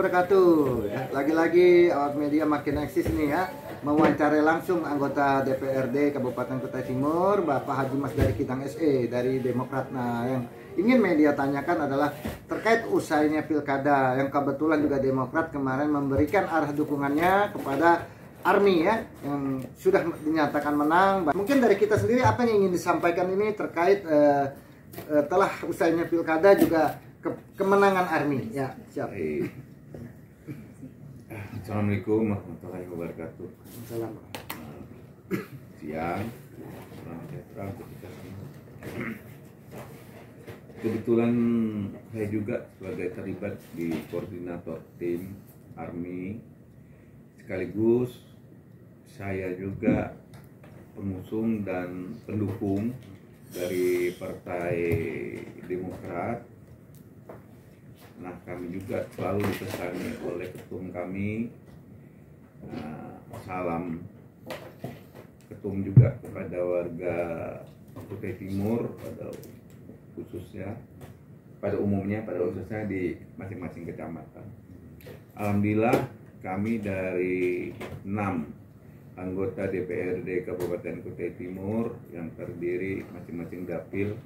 wabarakatuh. Lagi-lagi awak media makin eksis nih ya, mewawancarai langsung anggota DPRD Kabupaten Kutai Timur, Bapak Haji Mas dari Kidang SE dari Demokrat. Nah, yang ingin media tanyakan adalah terkait usainya pilkada yang kebetulan juga Demokrat kemarin memberikan arah dukungannya kepada Army ya, yang sudah dinyatakan menang. Mungkin dari kita sendiri apa yang ingin disampaikan ini terkait telah usainya pilkada juga kemenangan Army ya. Siap. Assalamualaikum warahmatullahi wabarakatuh. Salam. Siang, salam sejahtera untuk kita semua. Kebetulan saya juga sebagai terlibat di koordinator tim Army, sekaligus saya juga pengusung dan pendukung dari Partai Demokrat. Nah, kami juga selalu dipesani oleh ketum kami, salam ketum juga kepada warga Kutai Timur pada khususnya, pada khususnya di masing-masing kecamatan. Alhamdulillah kami dari 6 anggota DPRD Kabupaten Kutai Timur yang terdiri masing-masing dapil,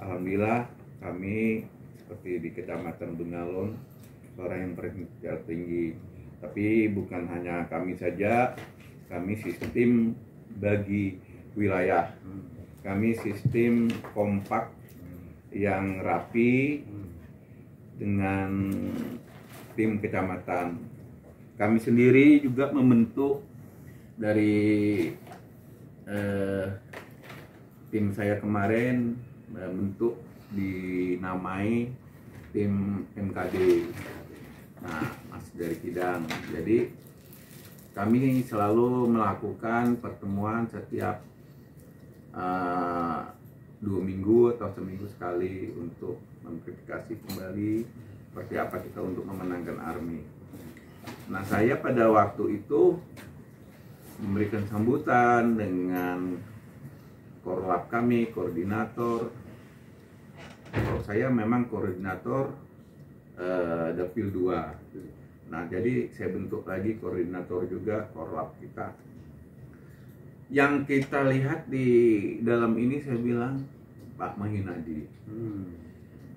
alhamdulillah kami seperti di Kecamatan Bengalon, orang yang berpendidikan tinggi. Tapi bukan hanya kami saja, kami sistem bagi wilayah. Kami sistem kompak yang rapi dengan tim kecamatan. Kami sendiri juga membentuk dari tim saya kemarin membentuk dinamai tim MKD. Nah, masih dari Kidang. Jadi kami selalu melakukan pertemuan setiap 2 minggu atau seminggu sekali untuk memverifikasi kembali seperti apa kita untuk memenangkan Army. Nah, saya pada waktu itu memberikan sambutan dengan korlap kami, koordinator. Kalau saya memang koordinator Dapil 2. Nah, jadi saya bentuk lagi koordinator juga korlap kita. Yang kita lihat di dalam ini, saya bilang Pak Mahinadi.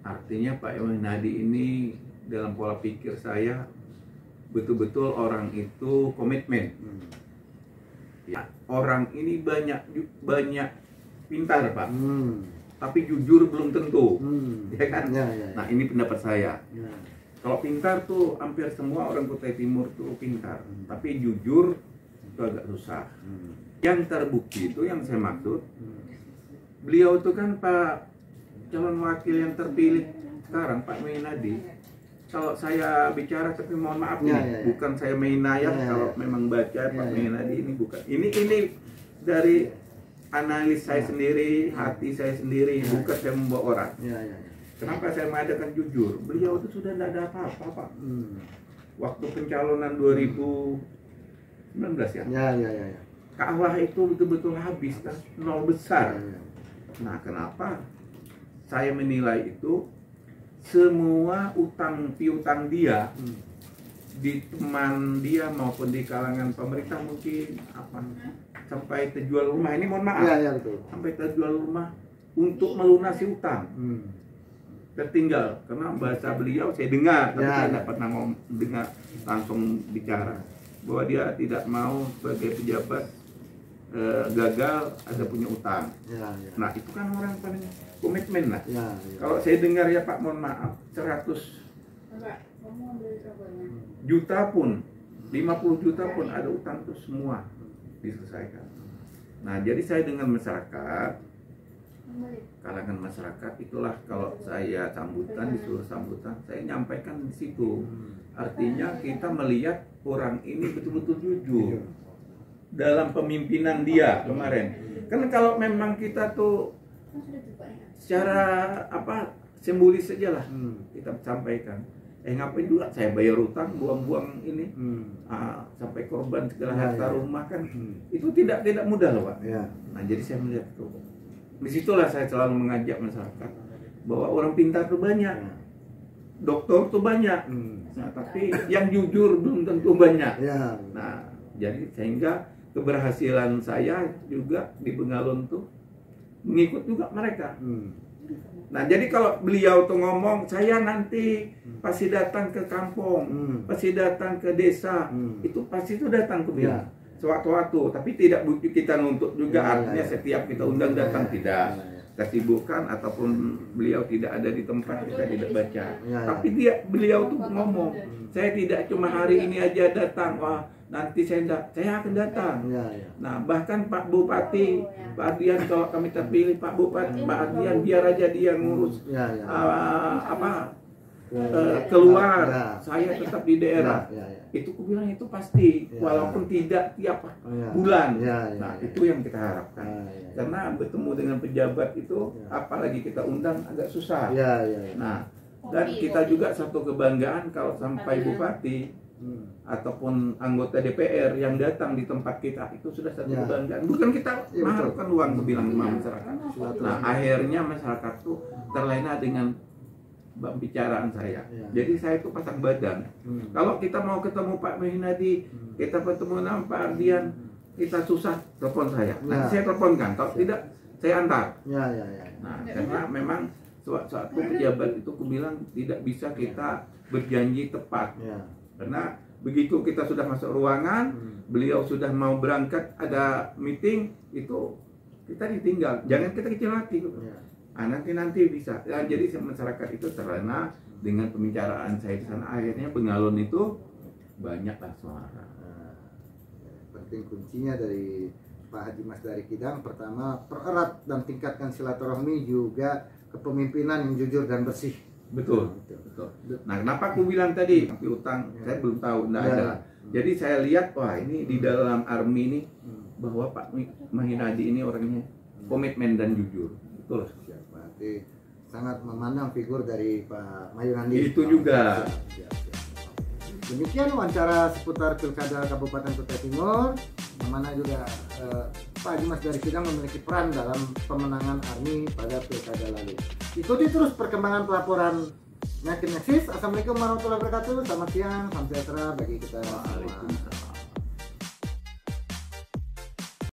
Artinya Pak Mahinadi ini dalam pola pikir saya betul-betul orang itu komitmen. Ya, orang ini banyak pintar, Pak. Tapi jujur belum tentu, ya kan? Ya. Nah, ini pendapat saya. Ya. Kalau pintar tuh hampir semua orang Kutai Timur tuh pintar, tapi jujur itu agak susah. Yang terbukti itu yang saya maksud, beliau itu kan Pak calon wakil yang terpilih sekarang, Pak Mahinadi. Kalau saya bicara, tapi mohon maaf nih, bukan saya mainayah. Kalau memang baca Pak Mahinadi ini bukan. Ini dari analis saya sendiri, hati saya sendiri, bukan saya membawa orang. Kenapa saya mengadakan jujur? Beliau itu sudah tidak ada apa-apa, Pak. Waktu pencalonan 2019 ya. Kalah itu betul-betul habis, kan? Nol besar. Nah, kenapa saya menilai itu? Semua piutang dia di teman dia maupun di kalangan pemerintah mungkin sampai terjual rumah. Ini mohon maaf, betul. Sampai terjual rumah untuk melunasi utang. Tertinggal karena bahasa beliau saya dengar, tapi saya tidak pernah mau dengar langsung bicara bahwa dia tidak mau sebagai pejabat gagal ada punya utang. Nah, itu kan orang paling komitmen lah. Kalau saya dengar ya Pak, mohon maaf, 100 juta pun, 50 juta pun ada utang itu semua diselesaikan. Nah, jadi saya dengan masyarakat, kalangan masyarakat, itulah kalau saya sambutan, disuruh sambutan, saya nyampaikan di situ. Artinya kita melihat orang ini betul-betul jujur dalam pemimpinan dia kemarin. Kan kalau memang kita tuh secara simbolis saja lah kita sampaikan. Ngapain dulu saya bayar utang, buang-buang ini sampai korban segala harta rumah kan. Itu tidak mudah loh, Pak. Nah, jadi saya melihat itu. Disitulah saya selalu mengajak masyarakat bahwa orang pintar itu banyak. dokter tuh banyak. Nah, tapi yang jujur belum tentu banyak. Ya. Nah, jadi sehingga keberhasilan saya juga di Bengalon tuh mengikut juga mereka. Nah, jadi kalau beliau tuh ngomong, saya nanti pasti datang ke kampung, pasti datang ke desa, itu pasti tuh datang ke beliau. Sewaktu-waktu, tapi tidak butuh kita nuntut juga, artinya setiap kita undang datang, tidak. Kita sibukkan ataupun beliau tidak ada di tempat, kita tidak baca. Tapi beliau tuh ngomong, saya tidak cuma hari ini aja datang, wah nanti saya akan datang. Nah, bahkan Pak Bupati, Pak Ardian, kalau kami terpilih Pak Bupati, Pak Ardian biar aja dia ngurus keluar, saya tetap di daerah. Itu aku bilang itu pasti, walaupun tidak tiap bulan. Nah, itu yang kita harapkan. Karena bertemu dengan pejabat itu, apalagi kita undang agak susah. Nah, dan kita juga satu kebanggaan kalau sampai bupati ataupun anggota DPR yang datang di tempat kita, itu sudah satu kebanggaan. Bukan kita mengharapkan uang, bilang sama masyarakat. Nah, akhirnya masyarakat tuh terlena dengan pembicaraan saya. Jadi saya itu pasang badan. Kalau kita mau ketemu Pak Mahinadi, kita ketemu dengan Pak Ardian, kita susah, telepon saya. Nanti saya teleponkan. Kalau tidak, saya antar. Nah, karena memang suatu pejabat itu aku bilang tidak bisa kita berjanji tepat. Karena begitu kita sudah masuk ruangan, beliau sudah mau berangkat, ada meeting, itu kita ditinggal. Jangan kita kecil hati. Nanti bisa. Jadi masyarakat itu terlena dengan pembicaraan saya di sana. Akhirnya Bengalon itu banyaklah suara. Penting kuncinya dari Pak Haji Mas dari Kidang, pertama pererat dan tingkatkan silaturahmi, juga kepemimpinan yang jujur dan bersih. Betul. Nah, kenapa aku bilang tadi utang, saya belum tahu, enggak ada. Jadi saya lihat, wah ini di dalam ARMI ini bahwa Pak Mahinadi ini orangnya komitmen dan jujur. Betul. Berarti sangat memandang figur dari Pak Mahinadi. Itu juga. Demikian wawancara seputar Pilkada Kabupaten Kutai Timur, yang mana juga Pak Haji Mas dari Kidang memiliki peran dalam pemenangan ARMI pada Pilkada lalu. Ikuti terus perkembangan pelaporan Nexis. Assalamualaikum warahmatullahi wabarakatuh. Selamat siang, salam sejahtera bagi kita semua.